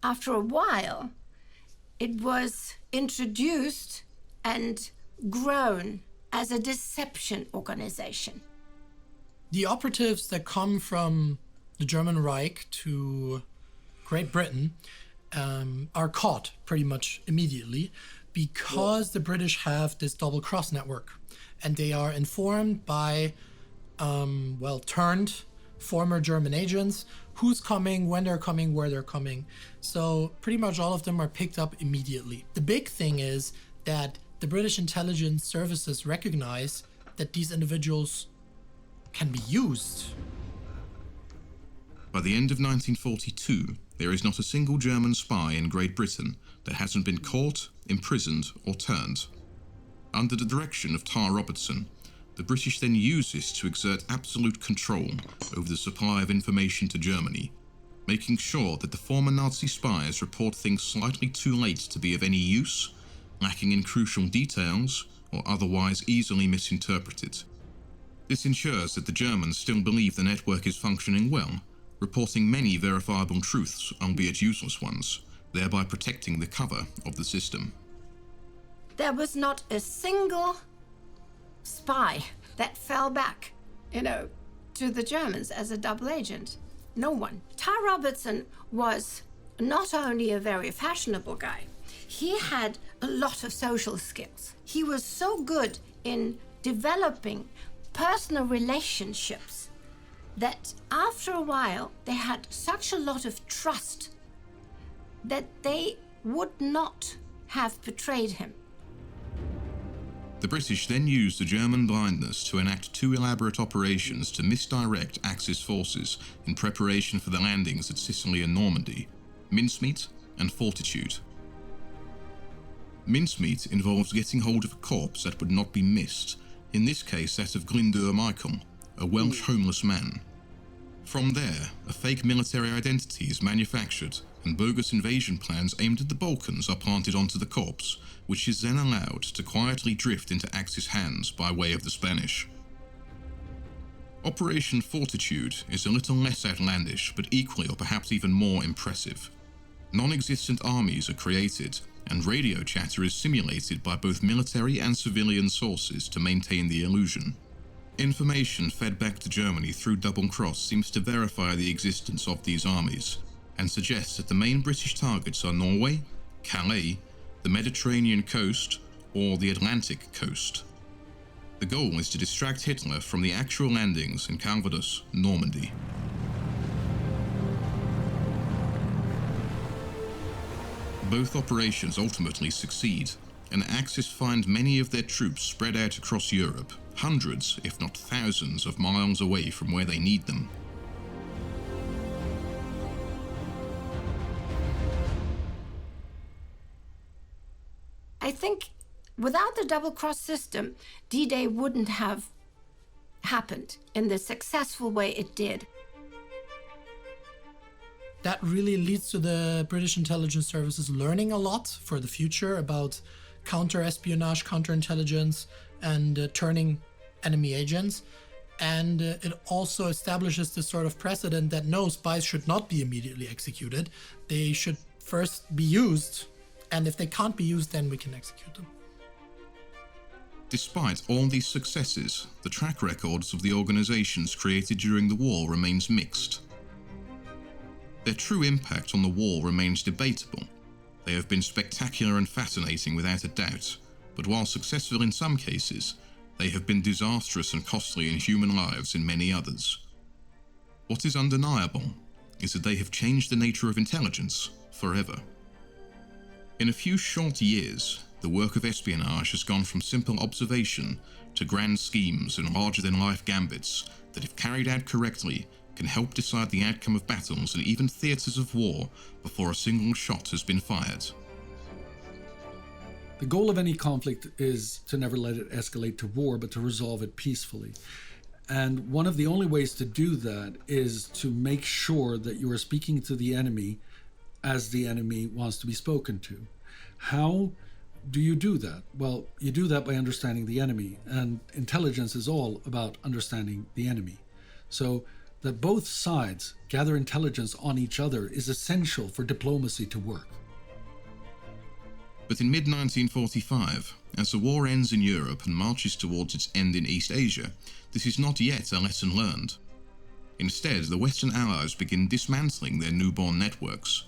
after a while, it was introduced and grown as a deception organization. The operatives that come from the German Reich to Great Britain are caught pretty much immediately because the British have this double cross network, and they are informed by turned former German agents who's coming, when they're coming, where they're coming. So pretty much all of them are picked up immediately. The big thing is that the British intelligence services recognize that these individuals can be used. By the end of 1942, there is not a single German spy in Great Britain that hasn't been caught, imprisoned, or turned. Under the direction of Tar Robertson, the British then use this to exert absolute control over the supply of information to Germany, making sure that the former Nazi spies report things slightly too late to be of any use, lacking in crucial details, or otherwise easily misinterpreted. This ensures that the Germans still believe the network is functioning well, reporting many verifiable truths, albeit useless ones, thereby protecting the cover of the system. There was not a single spy that fell back, to the Germans as a double agent. No one. Tar Robertson was not only a very fashionable guy, he had a lot of social skills. He was so good in developing personal relationships that after a while they had such a lot of trust that they would not have betrayed him. The British then used the German blindness to enact two elaborate operations to misdirect Axis forces in preparation for the landings at Sicily and Normandy: Mincemeat and Fortitude. Mincemeat involves getting hold of a corpse that would not be missed, in this case that of Glyndŵr Michael, a Welsh homeless man. From there, a fake military identity is manufactured and bogus invasion plans aimed at the Balkans are planted onto the corpse, which is then allowed to quietly drift into Axis hands by way of the Spanish. Operation Fortitude is a little less outlandish, but equally or perhaps even more impressive. Non-existent armies are created, and radio chatter is simulated by both military and civilian sources to maintain the illusion. Information fed back to Germany through Double Cross seems to verify the existence of these armies, and suggests that the main British targets are Norway, Calais, the Mediterranean coast, or the Atlantic coast. The goal is to distract Hitler from the actual landings in Calvados, Normandy. Both operations ultimately succeed, and Axis find many of their troops spread out across Europe, hundreds, if not thousands, of miles away from where they need them. I think without the double cross system, D-Day wouldn't have happened in the successful way it did. That really leads to the British intelligence services learning a lot for the future about counter-espionage, counterintelligence, and turning enemy agents. And it also establishes this sort of precedent that no, spies should not be immediately executed. They should first be used, and if they can't be used, then we can execute them. Despite all these successes, the track records of the organizations created during the war remains mixed. Their true impact on the war remains debatable. They have been spectacular and fascinating without a doubt, but while successful in some cases, they have been disastrous and costly in human lives in many others. What is undeniable is that they have changed the nature of intelligence forever. In a few short years, the work of espionage has gone from simple observation to grand schemes and larger-than-life gambits that, if carried out correctly, can help decide the outcome of battles and even theatres of war before a single shot has been fired. The goal of any conflict is to never let it escalate to war, but to resolve it peacefully. And one of the only ways to do that is to make sure that you are speaking to the enemy as the enemy wants to be spoken to. How do you do that? Well, you do that by understanding the enemy, and intelligence is all about understanding the enemy. So that both sides gather intelligence on each other is essential for diplomacy to work. But in mid-1945, as the war ends in Europe and marches towards its end in East Asia, this is not yet a lesson learned. Instead, the Western Allies begin dismantling their newborn networks.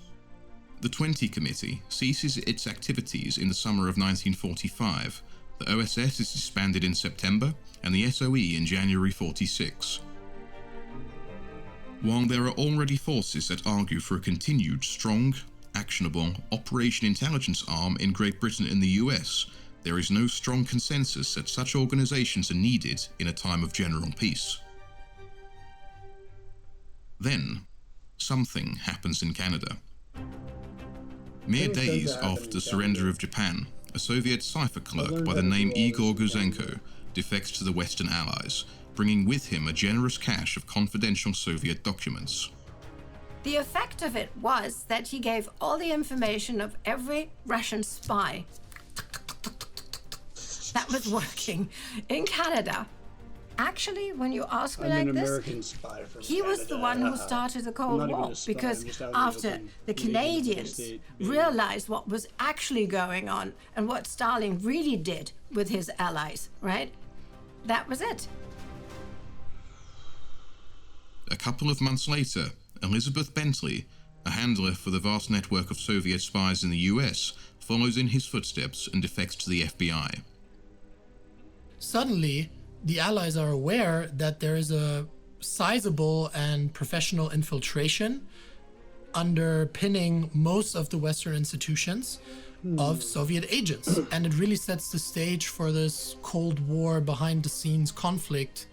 The 20 Committee ceases its activities in the summer of 1945, the OSS is disbanded in September, and the SOE in January 46. While there are already forces that argue for a continued, strong, actionable Operation Intelligence Arm in Great Britain and the US, there is no strong consensus that such organizations are needed in a time of general peace. Then, something happens in Canada. Mere days after the surrender of Japan, a Soviet cipher clerk by the name Igor Guzenko defects to the Western Allies, bringing with him a generous cache of confidential Soviet documents. The effect of it was that he gave all the information of every Russian spy that was working in Canada. Actually, when you ask me I'm like an this, American spy from he was the one who started the Cold War, because after the Canadians realized what was actually going on and what Stalin really did with his allies, right? That was it. A couple of months later, Elizabeth Bentley, a handler for the vast network of Soviet spies in the US, follows in his footsteps and defects to the FBI. Suddenly, the Allies are aware that there is a sizable and professional infiltration underpinning most of the Western institutions of Soviet agents. And it really sets the stage for this Cold War behind-the-scenes conflict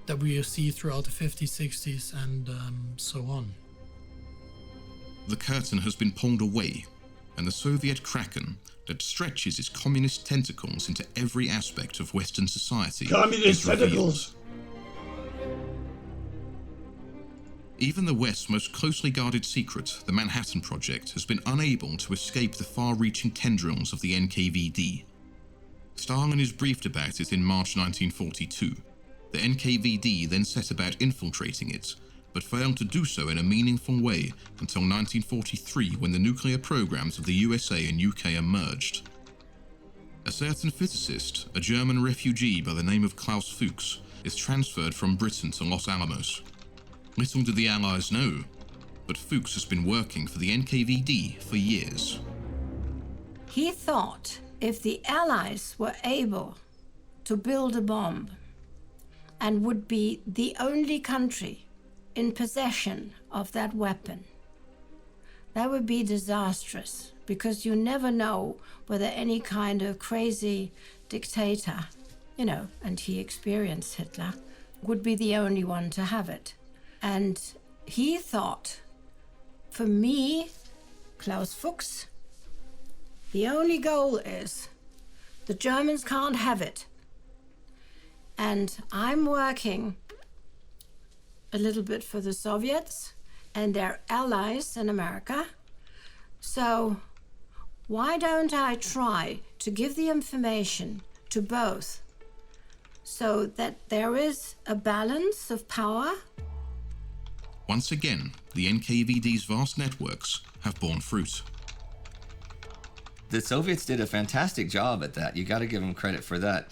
that we see throughout the 50s, 60s, and so on. The curtain has been pulled away, and the Soviet Kraken that stretches its communist tentacles into every aspect of Western society Communist is revealed. tentacles! Even the West's most closely guarded secret, the Manhattan Project, has been unable to escape the far-reaching tendrils of the NKVD. Stalin is briefed about it in March 1942. The NKVD then set about infiltrating it, but failed to do so in a meaningful way until 1943, when the nuclear programs of the USA and UK emerged. A certain physicist, a German refugee by the name of Klaus Fuchs, is transferred from Britain to Los Alamos. Little do the Allies know, but Fuchs has been working for the NKVD for years. He thought if the Allies were able to build a bomb and would be the only country in possession of that weapon, that would be disastrous, because you never know whether any kind of crazy dictator, and he experienced Hitler, would be the only one to have it. And he thought, for me, Klaus Fuchs, the only goal is the Germans can't have it. And I'm working a little bit for the Soviets and their allies in America. So why don't I try to give the information to both so that there is a balance of power? Once again, the NKVD's vast networks have borne fruit. The Soviets did a fantastic job at that. You got to give them credit for that.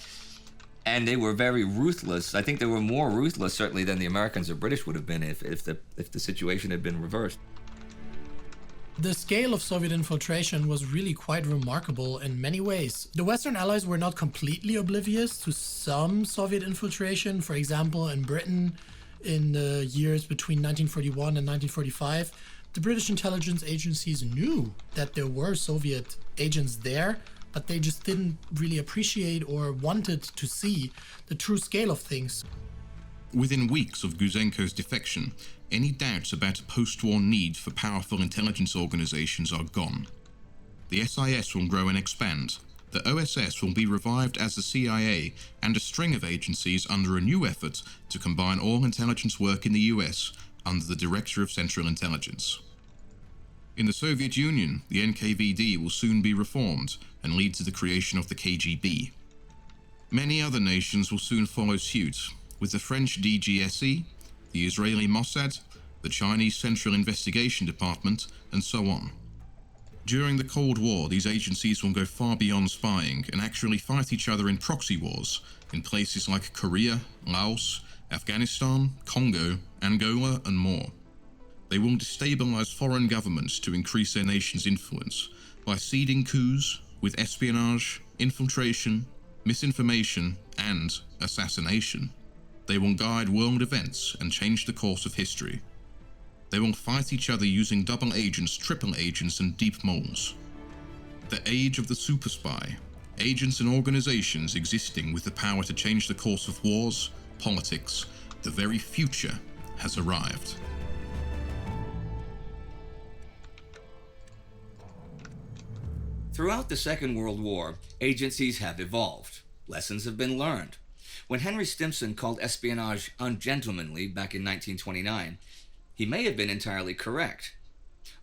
And they were very ruthless. I think they were more ruthless, certainly, than the Americans or British would have been if the situation had been reversed. The scale of Soviet infiltration was really quite remarkable in many ways. The Western Allies were not completely oblivious to some Soviet infiltration. For example, in Britain, in the years between 1941 and 1945, the British intelligence agencies knew that there were Soviet agents there, but they just didn't really appreciate or wanted to see the true scale of things. Within weeks of Guzenko's defection, any doubts about a post-war need for powerful intelligence organizations are gone. The SIS will grow and expand. The OSS will be revived as the CIA, and a string of agencies under a new effort to combine all intelligence work in the US under the Director of Central Intelligence. In the Soviet Union, the NKVD will soon be reformed and lead to the creation of the KGB. Many other nations will soon follow suit, with the French DGSE, the Israeli Mossad, the Chinese Central Investigation Department, and so on. During the Cold War, these agencies will go far beyond spying and actually fight each other in proxy wars in places like Korea, Laos, Afghanistan, Congo, Angola, and more. They will destabilize foreign governments to increase their nation's influence by seeding coups with espionage, infiltration, misinformation, and assassination. They will guide world events and change the course of history. They will fight each other using double agents, triple agents, and deep moles. The age of the super spy, agents and organizations existing with the power to change the course of wars, politics, the very future has arrived. Throughout the Second World War, agencies have evolved. Lessons have been learned. When Henry Stimson called espionage ungentlemanly back in 1929, he may have been entirely correct.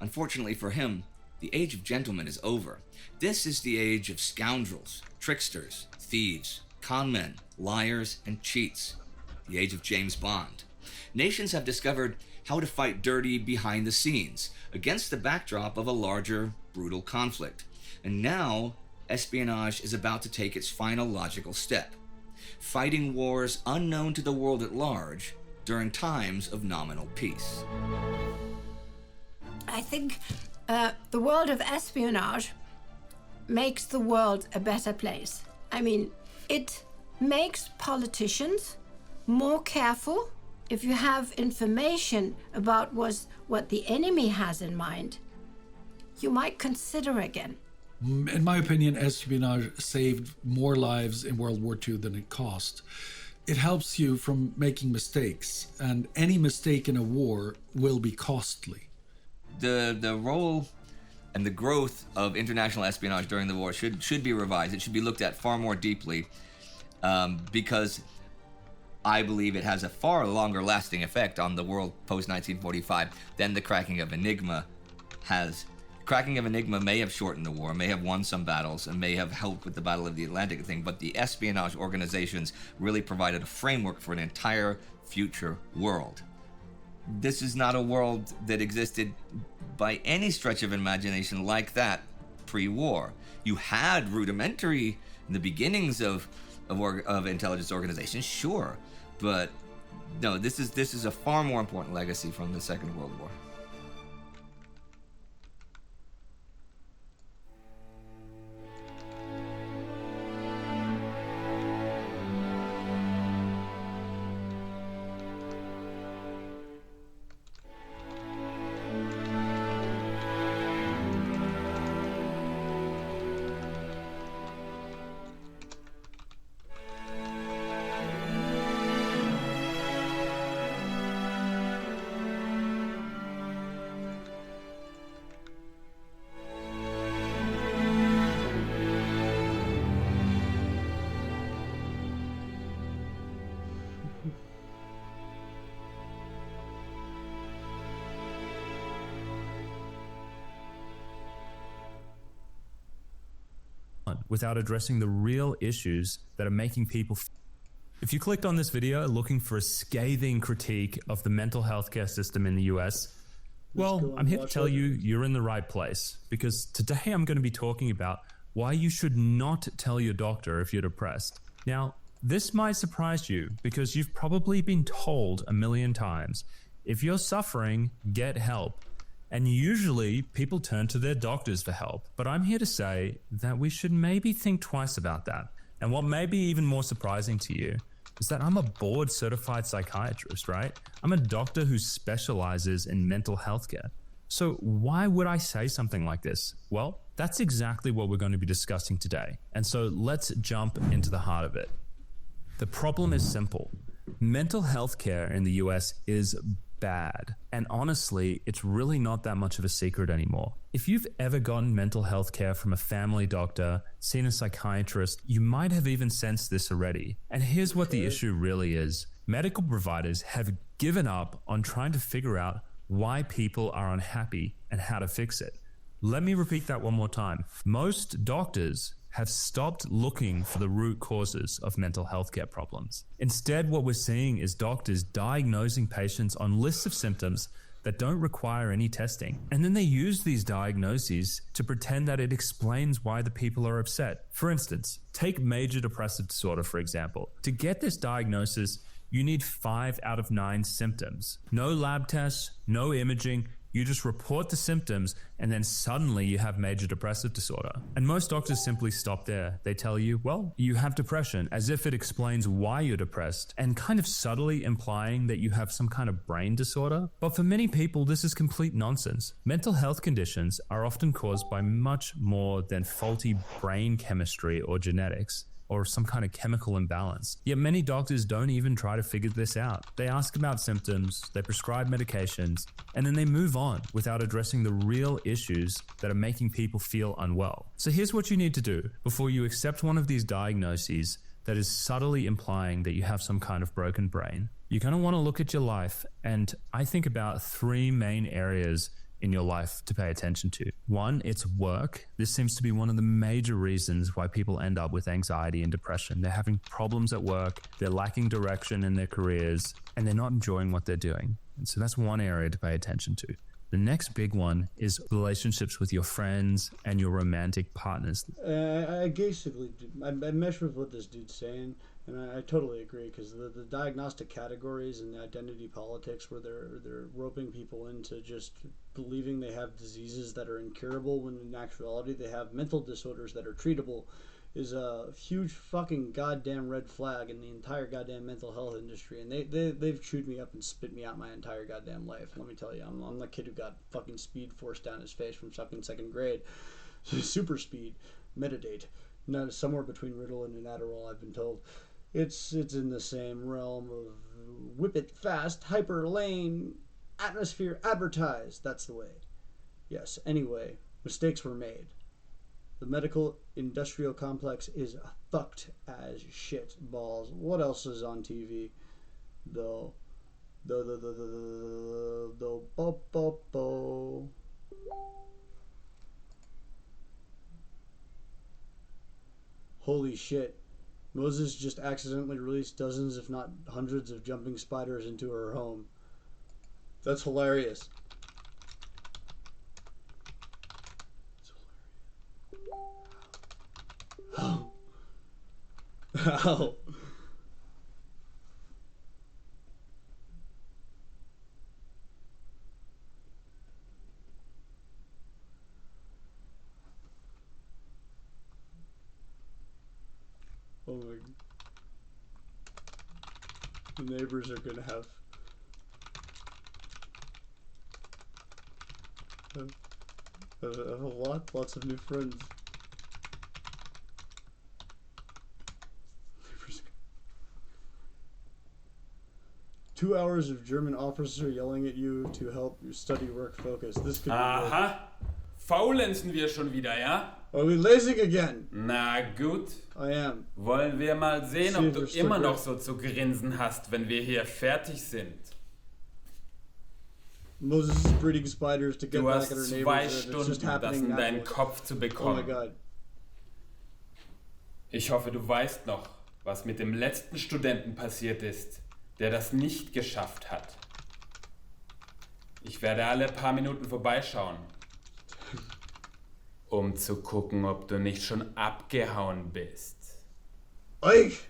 Unfortunately for him, the age of gentlemen is over. This is the age of scoundrels, tricksters, thieves, conmen, liars, and cheats. The age of James Bond. Nations have discovered how to fight dirty behind the scenes against the backdrop of a larger, brutal conflict. And now, espionage is about to take its final logical step, fighting wars unknown to the world at large during times of nominal peace. I think the world of espionage makes the world a better place. I mean, it makes politicians more careful. If you have information about what the enemy has in mind, you might consider again. In my opinion, espionage saved more lives in World War II than it cost. It helps you from making mistakes, and any mistake in a war will be costly. The role and the growth of international espionage during the war should be revised. It should be looked at far more deeply, because I believe it has a far longer lasting effect on the world post-1945 than the cracking of Enigma has. Cracking of Enigma may have shortened the war, may have won some battles, and may have helped with the Battle of the Atlantic thing, but the espionage organizations really provided a framework for an entire future world. This is not a world that existed by any stretch of imagination like that pre-war. You had rudimentary in the beginnings of intelligence organizations, sure, but no, this is a far more important legacy from the Second World War. without addressing the real issues that are making people. If you clicked on this video looking for a scathing critique of the mental health care system in the US, well, I'm here to tell you you're in the right place, because today I'm going to be talking about why you should not tell your doctor if you're depressed. Now, this might surprise you because you've probably been told a million times, if you're suffering, get help. And usually people turn to their doctors for help. But I'm here to say that we should maybe think twice about that. And what may be even more surprising to you is that I'm a board certified psychiatrist, right? I'm a doctor who specializes in mental health care. So why would I say something like this? Well, that's exactly what we're going to be discussing today. And so let's jump into the heart of it. The problem is simple. Mental health care in the US is bad. And honestly, it's really not that much of a secret anymore. If you've ever gotten mental health care from a family doctor, seen a psychiatrist, you might have even sensed this already. And here's what the issue really is. Medical providers have given up on trying to figure out why people are unhappy and how to fix it. Let me repeat that one more time. Most doctors have stopped looking for the root causes of mental health care problems. Instead, what we're seeing is doctors diagnosing patients on lists of symptoms that don't require any testing. And then they use these diagnoses to pretend that it explains why the people are upset. For instance, take major depressive disorder, for example. To get this diagnosis, you need 5 out of 9 symptoms. No lab tests, no imaging. You just report the symptoms and then suddenly you have major depressive disorder. And most doctors simply stop there. They tell you, well, you have depression, as if it explains why you're depressed, and kind of subtly implying that you have some kind of brain disorder. But for many people, this is complete nonsense. Mental health conditions are often caused by much more than faulty brain chemistry or genetics, or some kind of chemical imbalance. Yet many doctors don't even try to figure this out. They ask about symptoms, they prescribe medications, and then they move on without addressing the real issues that are making people feel unwell. So here's what you need to do before you accept one of these diagnoses that is subtly implying that you have some kind of broken brain. You're going to want to look at your life, and I think about 3 main areas in your life to pay attention to. 1, it's work. This seems to be one of the major reasons why people end up with anxiety and depression. They're having problems at work, they're lacking direction in their careers, and they're not enjoying what they're doing. And so that's one area to pay attention to. The next big one is relationships with your friends and your romantic partners. I basically, I mesh with what this dude's saying, and I totally agree, because the diagnostic categories and the identity politics where they're roping people into just believing they have diseases that are incurable when in actuality they have mental disorders that are treatable is a huge fucking goddamn red flag in the entire goddamn mental health industry. And they've chewed me up and spit me out my entire goddamn life. Let me tell you, I'm the kid who got fucking speed forced down his face from fucking second grade. Super speed, Metadate, somewhere between Ritalin and Adderall, I've been told. It's in the same realm of whip it fast, hyper lane, atmosphere advertised. That's the way. Yes, anyway, mistakes were made. The medical industrial complex is fucked as shit balls. What else is on TV? Bo. Holy shit. Moses just accidentally released dozens, if not hundreds, of jumping spiders into her home. That's hilarious. How? How? Oh my... The neighbors are gonna have lots of new friends. 2 hours of German officer yelling at you to help your study work focus. This could be Aha, faulenzen wir schon wieder, ja? Are we lazing again? Na gut. I am. Wollen wir mal sehen, ob du immer noch so zu grinsen hast, wenn wir hier fertig sind. Moses is breeding spiders to get Du back hast at her 2 neighbors. It's just Stunden, das happening in deinen naturally. Kopf zu Oh my bekommen. god. Ich hoffe, du weißt noch, was mit dem letzten Studenten passiert ist, der das nicht geschafft hat. Ich werde alle paar Minuten vorbeischauen, um zu gucken, ob du nicht schon abgehauen bist. Euch!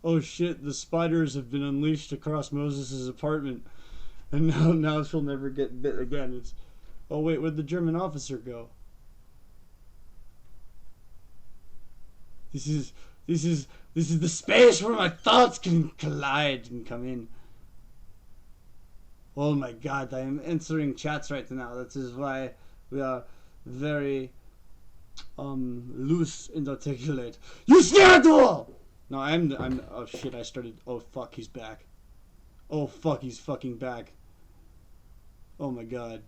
oh shit, the spiders have been unleashed across Moses' apartment. And now she'll never get bit again. It's, oh wait, where'd the German officer go? This is the space where my thoughts can collide and come in. Oh my god, I am answering chats right now. That is why we are very loose and articulate. You scared the wall! No, I'm oh shit, I started. Oh fuck, he's back. Oh fuck, he's fucking back. Oh my god.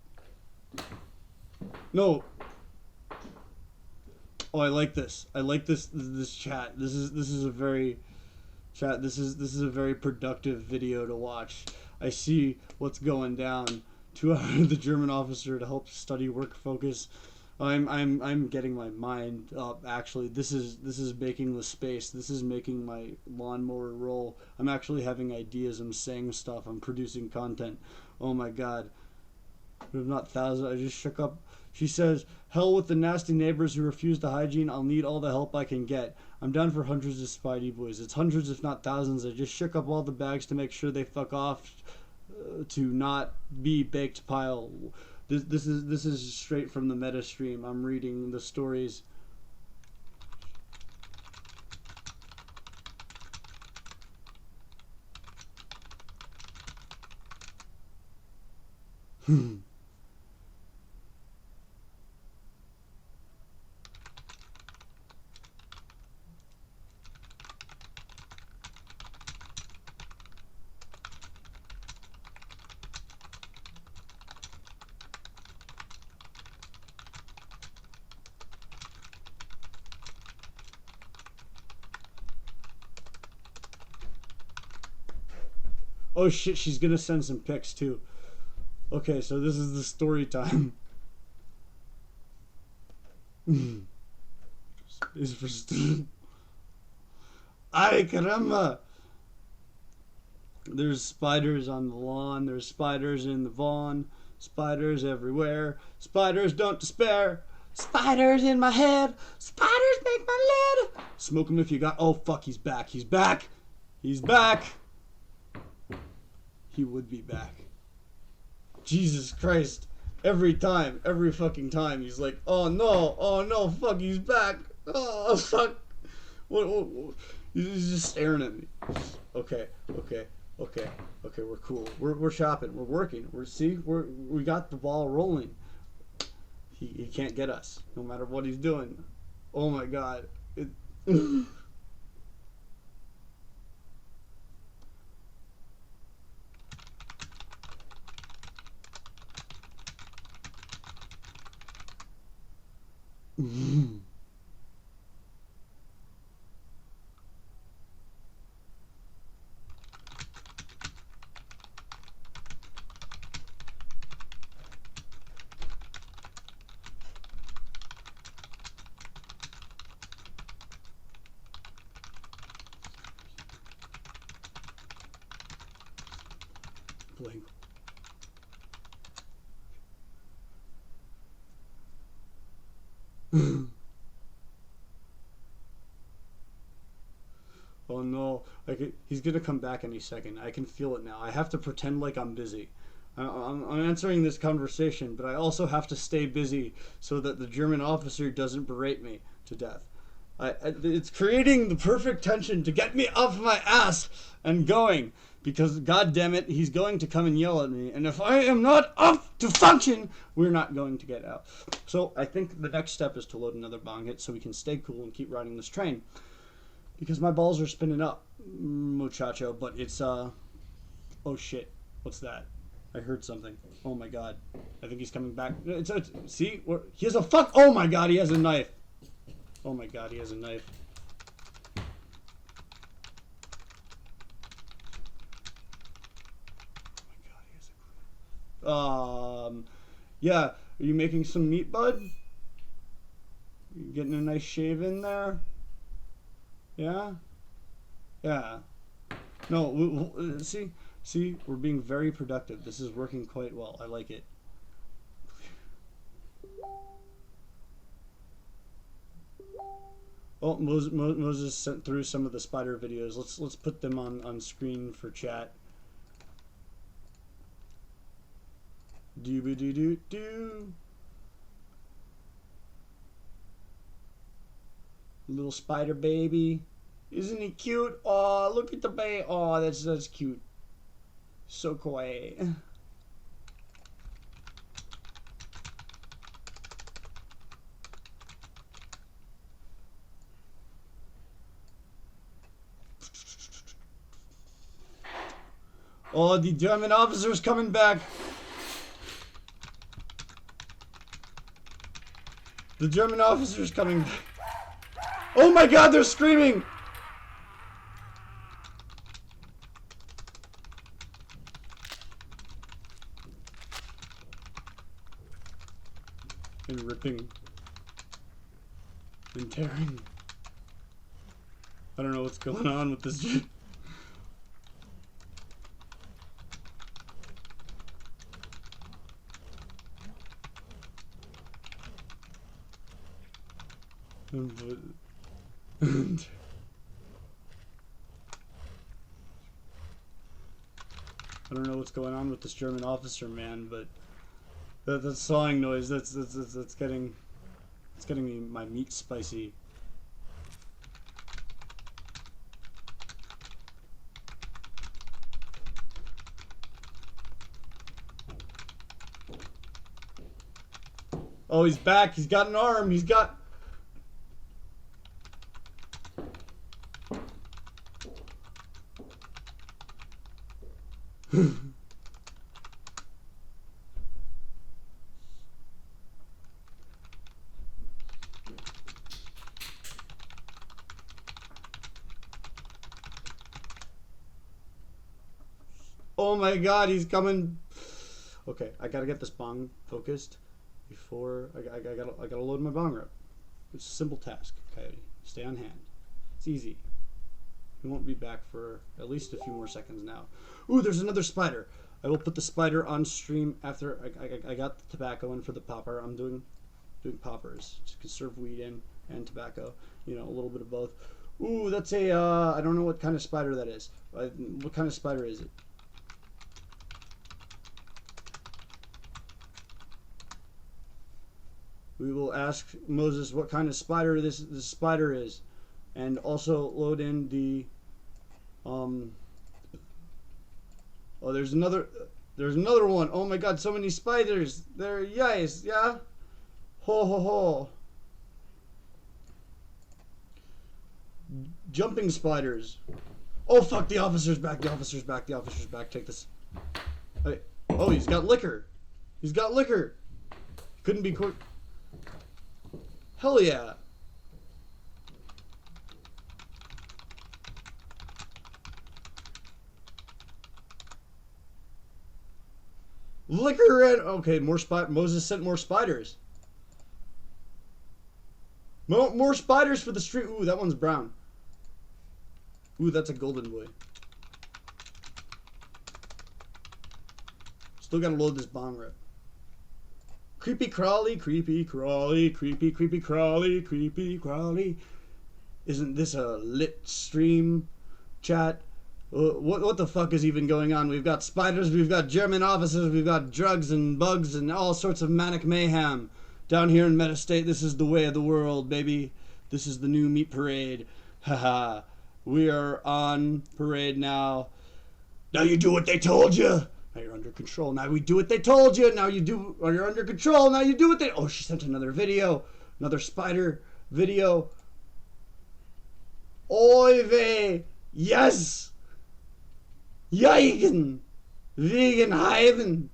No. Oh, I like this. I like this chat. This is a very chat. This is a very productive video to watch. I see what's going down. 2 hours the German officer to help study work focus. I'm getting my mind up. Actually, this is making the space. This is making my lawnmower roll. I'm actually having ideas. I'm saying stuff. I'm producing content. Oh my god. If not thousands, I just shook up. She says, hell with the nasty neighbors who refuse the hygiene. I'll need all the help I can get. I'm down for hundreds of Spidey boys. It's hundreds if not thousands. I just shook up all the bags to make sure they fuck off to not be baked pile. This is straight from the meta stream. I'm reading the stories. Oh shit, she's gonna send some pics too. Okay, so this is the story time. Space for student. Ay caramba! There's spiders on the lawn, there's spiders in the Vaughn, spiders everywhere, spiders don't despair, spiders in my head, spiders make my lid! Smoke him if you got. Oh fuck, he's back, he's back! He's back! He would be back. Jesus Christ. Every time, every fucking time, he's like, oh no, fuck, he's back. Oh, fuck. What? He's just staring at me. Okay, we're cool. We're shopping, we're working. We got the ball rolling. He can't get us, no matter what he's doing. Oh my god. Blank. Oh no, he's gonna come back any second. I can feel it now. I have to pretend like I'm busy. I'm answering this conversation, but I also have to stay busy so that the German officer doesn't berate me to death. It's creating the perfect tension to get me off my ass and going, because god damn it, he's going to come and yell at me, and if I am not up to function, we're not going to get out. So I think the next step is to load another bong hit so we can stay cool and keep riding this train, because my balls are spinning up, muchacho. But it's oh shit, what's that? I heard something. Oh my god, I think he's coming back. See, he has a fuck. Oh my god, he has a knife. Oh my god, he has a knife. Yeah, are you making some meat, bud? You getting a nice shave in there? Yeah? Yeah. No, see, we're being very productive. This is working quite well. I like it. Oh, Moses sent through some of the spider videos. Let's put them on screen for chat. Do. Little spider baby. Isn't he cute? Oh, look at the baby. Oh, that's cute. So kawaii. Oh, the German officer's coming back. The German officer's coming back. Oh my god, they're screaming! And ripping. And tearing. I don't know what's going on with this. I don't know what's going on with this German officer, man, but that sawing noise, that's getting me my meat spicy. Oh, he's back. He's got an arm. He's got... Oh my god, he's coming. Okay, I gotta get this bong focused before I gotta load my bong up. It's a simple task, Coyote. Stay on hand. It's easy. He won't be back for at least a few more seconds now. Ooh, there's another spider. I will put the spider on stream after I got the tobacco in for the popper. I'm doing poppers. Just conserve weed in and tobacco. You know, a little bit of both. Ooh, that's a I don't know what kind of spider that is. What kind of spider is it? We will ask Moses what kind of spider this spider is, and also load in the oh, there's another one. Oh my god, so many spiders. They're yes, yeah. Ho ho ho. Jumping spiders. Oh fuck, the officer's back. The officer's back. The officer's back. Take this. Hey. Oh, he's got liquor. He's got liquor. Couldn't be quick. Hell yeah. Liquor and okay, more Moses sent more spiders. More spiders for the street. Ooh, that one's brown. Ooh, that's a golden boy. Still gotta load this bong rip. Creepy crawly, creepy crawly, creepy crawly, creepy crawly. Isn't this a lit stream, chat? What the fuck is even going on? We've got spiders, we've got German officers, we've got drugs and bugs and all sorts of manic mayhem. Down here in Metastate, this is the way of the world, baby. This is the new meat parade. Haha. We are on parade now. Now you do what they told you. Now you're under control. Now we do what they told you. Now you do, or you're under control. Now you do what they... Oh, she sent another video. Another spider video. Oy vey. Yes. Jeigen. Wegen Heiven.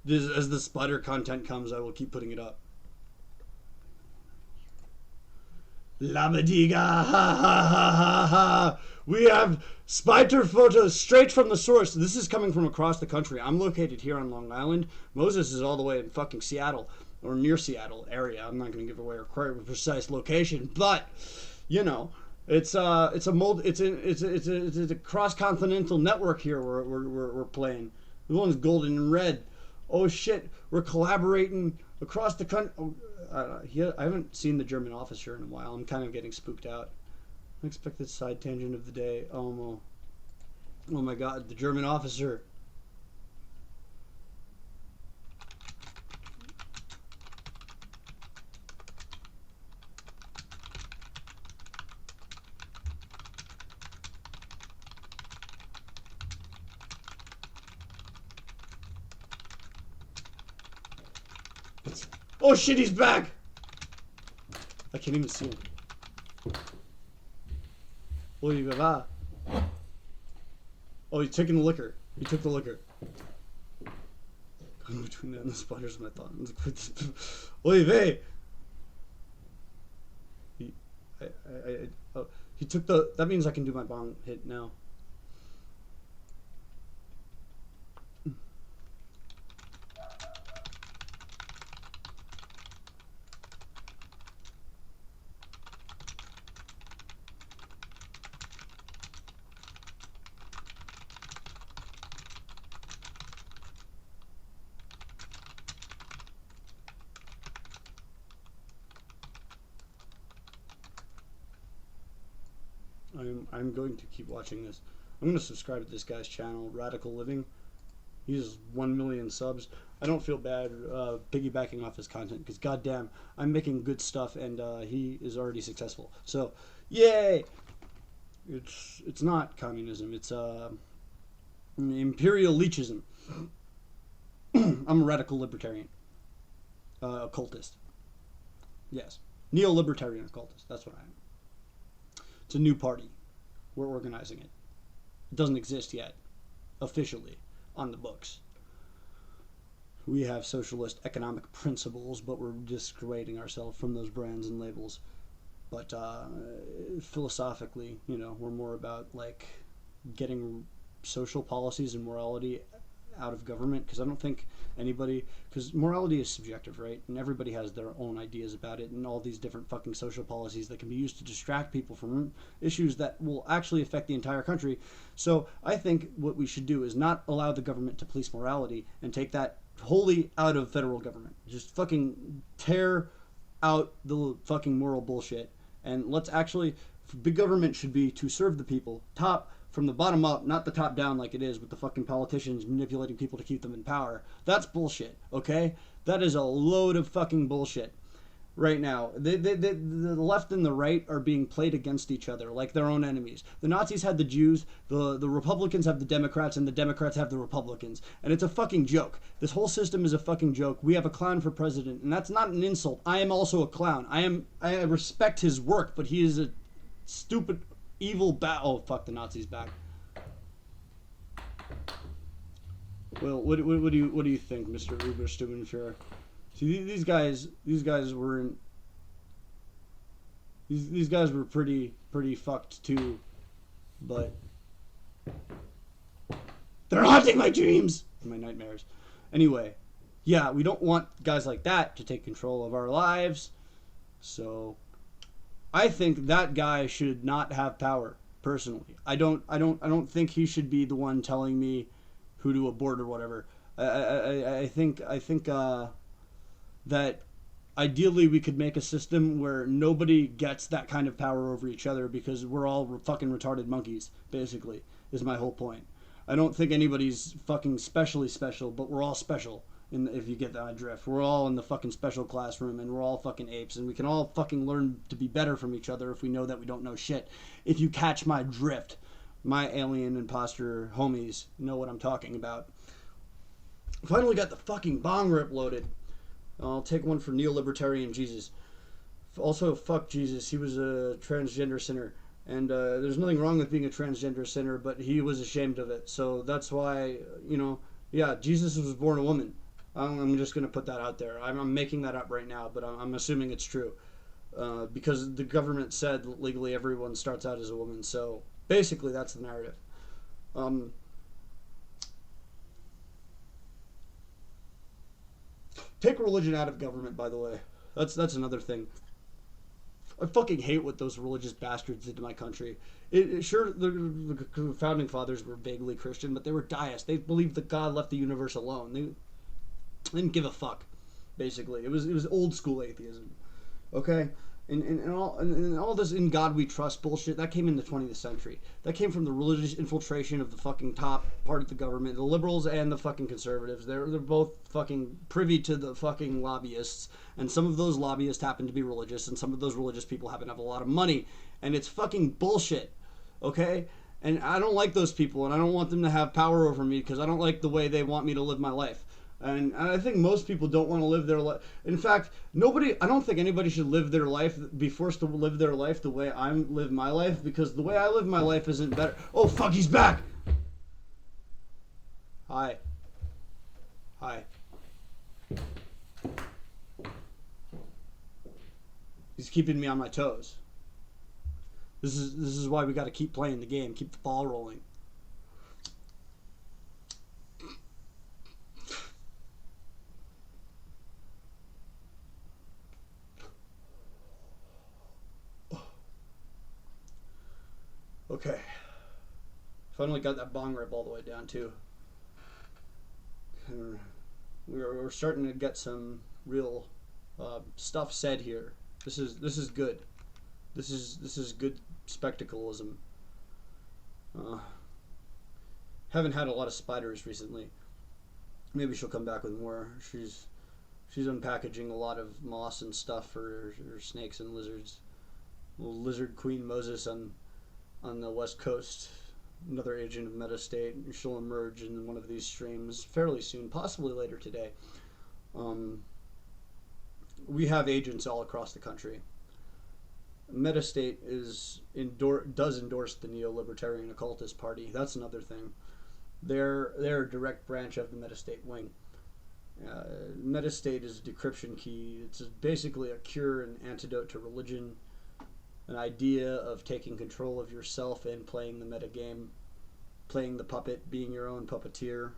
As the spider content comes, I will keep putting it up. Labadiga, ha ha ha ha ha. We have spider photos straight from the source. This is coming from across the country. I'm located here on Long Island. Moses is all the way in fucking Seattle, or near Seattle area. I'm not going to give away a precise location, but, you know, It's a cross-continental network here we're playing. The one's golden and red. Oh shit, we're collaborating across the country. Oh, I haven't seen the German officer in a while. I'm kind of getting spooked out. Unexpected side tangent of the day. Oh no. Oh my god, the German officer. Oh shit, he's back! I can't even see him. Oh, you va. Oh, he's taking the liquor. He took the liquor. Going between that and the spiders, my thought. Oy vey! He took the. That means I can do my bong hit now. I'm going to keep watching this. I'm going to subscribe to this guy's channel, Radical Living. He has 1 million subs. I don't feel bad piggybacking off his content because goddamn, I'm making good stuff and he is already successful. So, yay! It's not communism. It's imperial leechism. I'm a radical libertarian, occultist. Yes, neo-libertarian occultist. That's what I am. It's a new party. We're organizing it. It doesn't exist yet, officially, on the books. We have socialist economic principles, but we're discreating ourselves from those brands and labels. But philosophically, you know, we're more about like getting social policies and morality out of government, because I don't think anybody, because morality is subjective, right? And everybody has their own ideas about it, and all these different fucking social policies that can be used to distract people from issues that will actually affect the entire country. So I think what we should do is not allow the government to police morality and take that wholly out of federal government. Just fucking tear out the fucking moral bullshit, and let's actually, big government should be to serve the people, from the bottom up, not the top down like it is with the fucking politicians manipulating people to keep them in power. That's bullshit, okay? That is a load of fucking bullshit right now. The left and the right are being played against each other like their own enemies. The Nazis had the Jews, the Republicans have the Democrats, and the Democrats have the Republicans. And it's a fucking joke. This whole system is a fucking joke. We have a clown for president, and that's not an insult. I am also a clown. I respect his work, but he is a stupid, evil oh fuck, the Nazis back. Well, what do you think, Mr. Uberstubenführer? See, these guys were pretty fucked too, but they're haunting my dreams and my nightmares. Anyway, yeah, we don't want guys like that to take control of our lives, so I think that guy should not have power, personally. I don't think he should be the one telling me who to abort or whatever. I think that ideally we could make a system where nobody gets that kind of power over each other, because we're all fucking retarded monkeys, basically, is my whole point. I don't think anybody's fucking specially special, but we're all special. If you get that drift, we're all in the fucking special classroom, and we're all fucking apes, and we can all fucking learn to be better from each other if we know that we don't know shit. If you catch my drift, my alien imposter homies know what I'm talking about. Finally got the fucking bong rip loaded. I'll take one for neo-libertarian Jesus. Also, fuck Jesus. He was a transgender sinner. And there's nothing wrong with being a transgender sinner, but he was ashamed of it. So that's why, yeah, Jesus was born a woman. I'm just going to put that out there. I'm making that up right now, but I'm assuming it's true. Because the government said legally everyone starts out as a woman. So basically that's the narrative. Take religion out of government, by the way. That's another thing. I fucking hate what those religious bastards did to my country. Sure, the founding fathers were vaguely Christian, but they were deists. They believed that God left the universe alone. They didn't give a fuck. Basically, it was old school atheism. Okay, and all this "in God we trust" bullshit that came in the 20th century. That came from the religious infiltration of the fucking top part of the government, the liberals and the fucking conservatives. They're both fucking privy to the fucking lobbyists, and some of those lobbyists happen to be religious, and some of those religious people happen to have a lot of money, and it's fucking bullshit. Okay. And I don't like those people, and I don't want them to have power over me because I don't like the way they want me to live my life. And I think most people don't want to live their life. In fact, I don't think anybody should be forced to live their life the way I live my life, because the way I live my life isn't better. Oh, fuck, he's back! Hi. He's keeping me on my toes. This is why we got to keep playing the game, keep the ball rolling. Okay. Finally got that bong rip all the way down too. We're starting to get some real stuff said here. This is good. This is good spectacleism. Haven't had a lot of spiders recently. Maybe she'll come back with more. She's unpackaging a lot of moss and stuff for her snakes and lizards. Little lizard queen Moses on the west coast, another agent of Metastate. She'll emerge in one of these streams fairly soon, possibly later today. We have agents all across the country. Metastate does endorse the neo-libertarian occultist party. That's another thing. They're a direct branch of the Metastate wing. Metastate is a decryption key. It's basically a cure and antidote to religion. An idea of taking control of yourself and playing the metagame, playing the puppet, being your own puppeteer.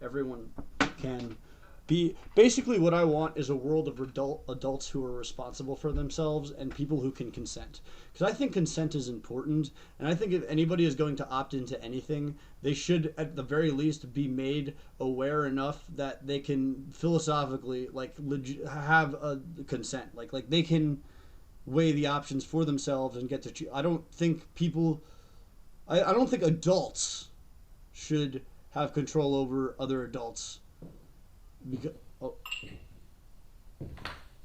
Everyone can be. Basically, what I want is a world of adults who are responsible for themselves and people who can consent. Because I think consent is important, and I think if anybody is going to opt into anything, they should, at the very least, be made aware enough that they can philosophically, have a consent. Like they can weigh the options for themselves and get to choose. I don't think adults should have control over other adults. Because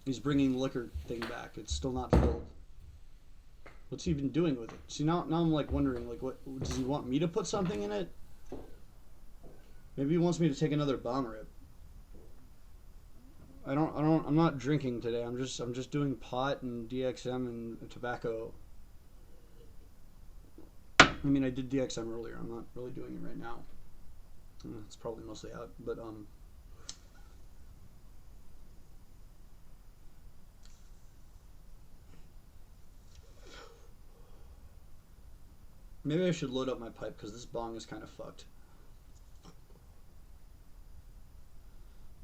he's bringing the liquor thing back. It's still not filled. What's he been doing with it? See, now I'm wondering, what does he want me to put something in it? Maybe he wants me to take another bomb rip. I'm not drinking today. I'm just doing pot and DXM and tobacco. I mean, I did DXM earlier. I'm not really doing it right now. It's probably mostly out, but maybe I should load up my pipe because this bong is kind of fucked.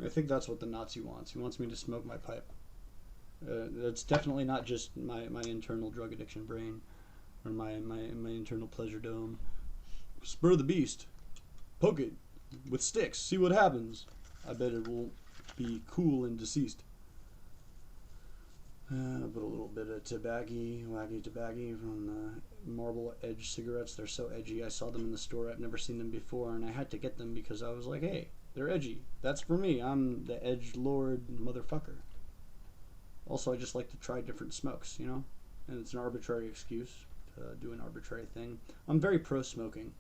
I think that's what the Nazi wants. He wants me to smoke my pipe. That's definitely not just my internal drug addiction brain or my internal pleasure dome. Spur the beast. Poke it with sticks. See what happens. I bet it won't be cool and deceased. Put a little bit of wacky tobacco from the Marble Edge cigarettes. They're so edgy. I saw them in the store. I've never seen them before, and I had to get them because I was like, hey, they're edgy. That's for me. I'm the edge lord motherfucker. Also, I just like to try different smokes, and it's an arbitrary excuse to do an arbitrary thing. I'm very pro-smoking.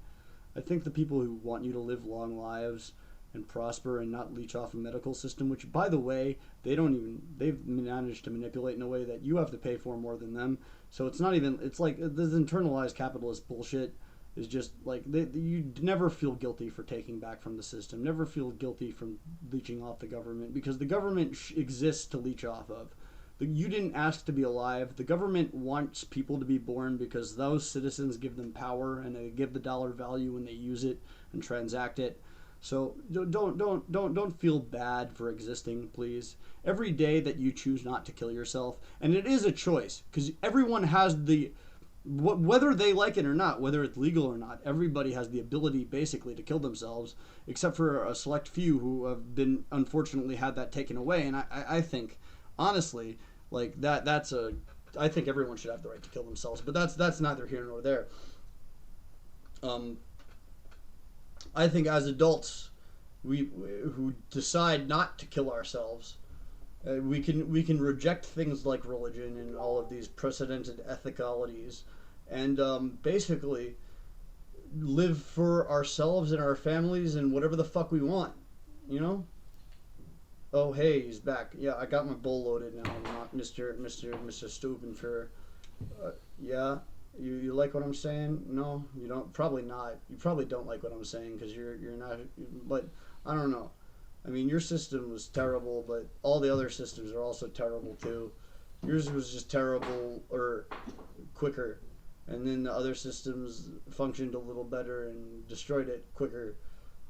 I think the people who want you to live long lives and prosper and not leech off a medical system, which, by the way, they've managed to manipulate in a way that you have to pay for more than them. So it's like this internalized capitalist bullshit is just like, you never feel guilty for taking back from the system, never feel guilty from leeching off the government, because the government exists to leech off of. You didn't ask to be alive. The government wants people to be born because those citizens give them power and they give the dollar value when they use it and transact it. So don't feel bad for existing, please. Every day that you choose not to kill yourself, and it is a choice, because everyone has the, whether they like it or not, whether it's legal or not, everybody has the ability basically to kill themselves, except for a select few who have been unfortunately had that taken away. And I think, honestly, like I think everyone should have the right to kill themselves, but that's neither here nor there. I think as adults, who decide not to kill ourselves, we can reject things like religion and all of these precedented ethicalities, and basically live for ourselves and our families and whatever the fuck we want, you know. Oh hey, he's back. Yeah, I got my bowl loaded now. I'm not Mr. Stubenfer. Yeah. You like what I'm saying? No, you don't. Probably not. You probably don't like what I'm saying because you're not. But I don't know. I mean, your system was terrible, but all the other systems are also terrible too. Yours was just terrible or quicker, and then the other systems functioned a little better and destroyed it quicker.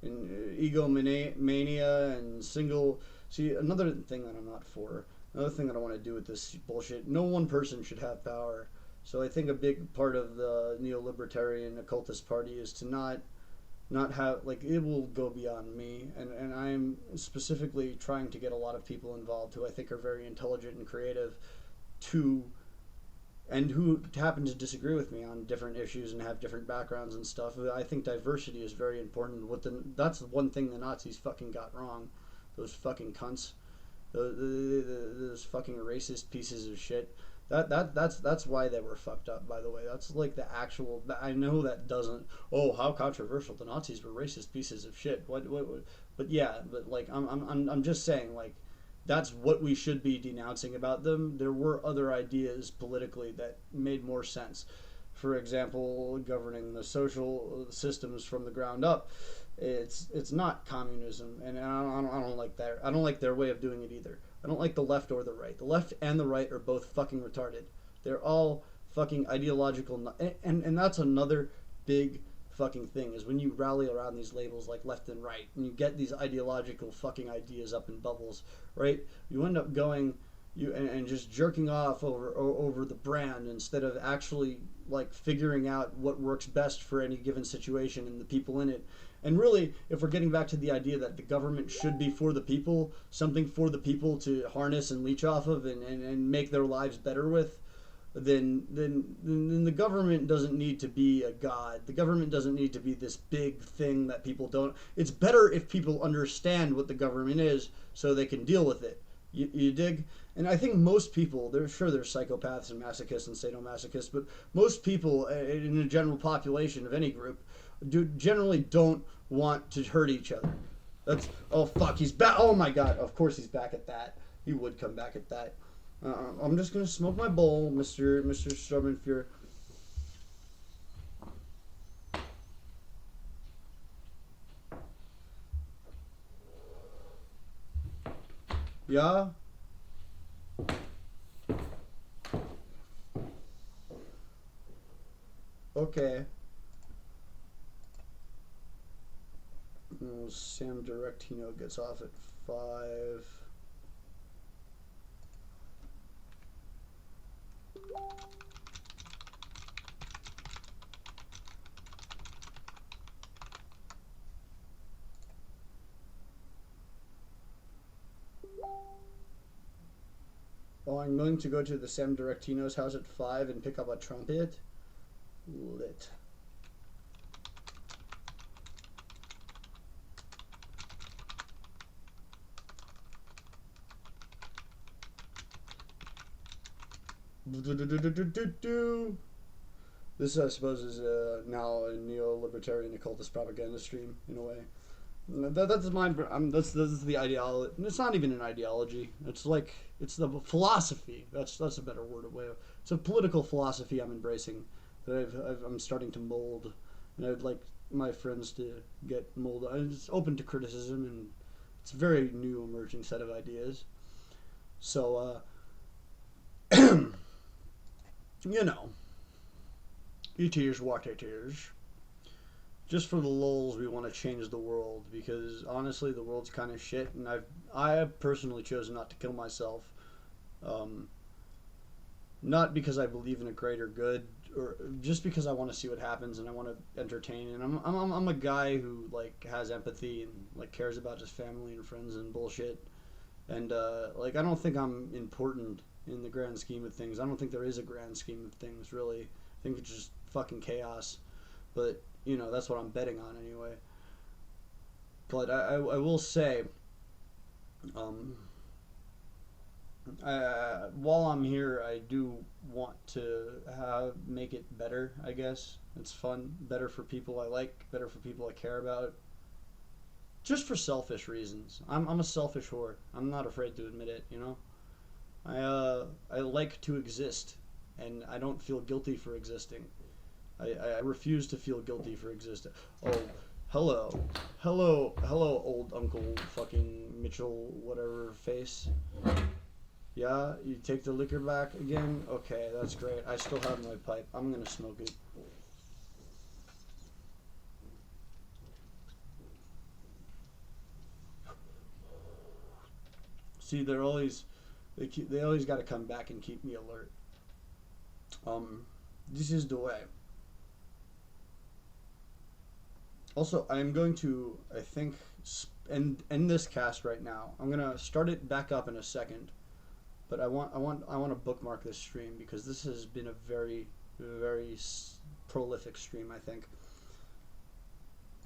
And egomania and single. See, another thing that I'm not for. Another thing that I want to do with this bullshit. No one person should have power. So I think a big part of the neo-libertarian occultist party is to not have, like, it will go beyond me, and I'm specifically trying to get a lot of people involved who I think are very intelligent and creative and who happen to disagree with me on different issues and have different backgrounds and stuff. I think diversity is very important. That's one thing the Nazis fucking got wrong. Those fucking cunts. Those fucking racist pieces of shit. That's why they were fucked up, by the way. That's like the actual. I know that doesn't. Oh, how controversial! The Nazis were racist pieces of shit. What? But yeah, but like I'm just saying, like, that's what we should be denouncing about them. There were other ideas politically that made more sense. For example, governing the social systems from the ground up. It's not communism, and I don't like that. I don't like their way of doing it either. I don't like the left or the right. The left and the right are both fucking retarded. They're all fucking ideological, and that's another big fucking thing, is when you rally around these labels like left and right, and you get these ideological fucking ideas up in bubbles, right? You end up going and just jerking off over the brand instead of actually like figuring out what works best for any given situation and the people in it. And really, if we're getting back to the idea that the government should be for the people, something for the people to harness and leech off of and make their lives better with, then the government doesn't need to be a god. The government doesn't need to be this big thing that people don't. It's better if people understand what the government is so they can deal with it. You dig? And I think most people, there's psychopaths and masochists and sadomasochists, but most people in the general population of any group generally don't want to hurt each other. That's, oh fuck, he's back. Oh my god, of course he's back at that. He would come back at that. I'm just gonna smoke my bowl, Mr. Sturmenfuhr. Yeah? Okay. Sam Directino gets off at 5. Oh, I'm going to go to the Sam Directino's house at 5 and pick up a trumpet. Lit. This, I suppose, is now a neo-libertarian occultist propaganda stream, in a way. That's mine. That's the ideology. It's not even an ideology. It's like, it's the philosophy. That's a better word of way. It's a political philosophy I'm embracing that I'm starting to mold, and I'd like my friends to get molded. It's open to criticism, and it's a very new, emerging set of ideas. So, you know, it is what it is. just for the lulz, we want to change the world, because honestly, the world's kind of shit, and I have personally chosen not to kill myself. Not because I believe in a greater good, or just because I want to see what happens and I want to entertain. And I'm a guy who like has empathy and like cares about his family and friends and bullshit. And like I don't think I'm important in the grand scheme of things. I don't think there is a grand scheme of things really. I think it's just fucking chaos. But you know, that's what I'm betting on anyway. But I will say, while I'm here, I do want to make it better, I guess. It's fun. Better for people I like, better for people I care about. Just for selfish reasons. I'm a selfish whore. I'm not afraid to admit it, you know? I like to exist, and I don't feel guilty for existing. I refuse to feel guilty for existing. Oh, hello, old Uncle fucking Mitchell whatever face. Yeah, you take the liquor back again? Okay, that's great. I still have my pipe. I'm gonna smoke it. See, they always got to come back and keep me alert. This is the way. Also, I'm going to, I think, end this cast right now. I'm gonna start it back up in a second. But I want to bookmark this stream because this has been a very, very prolific stream, I think.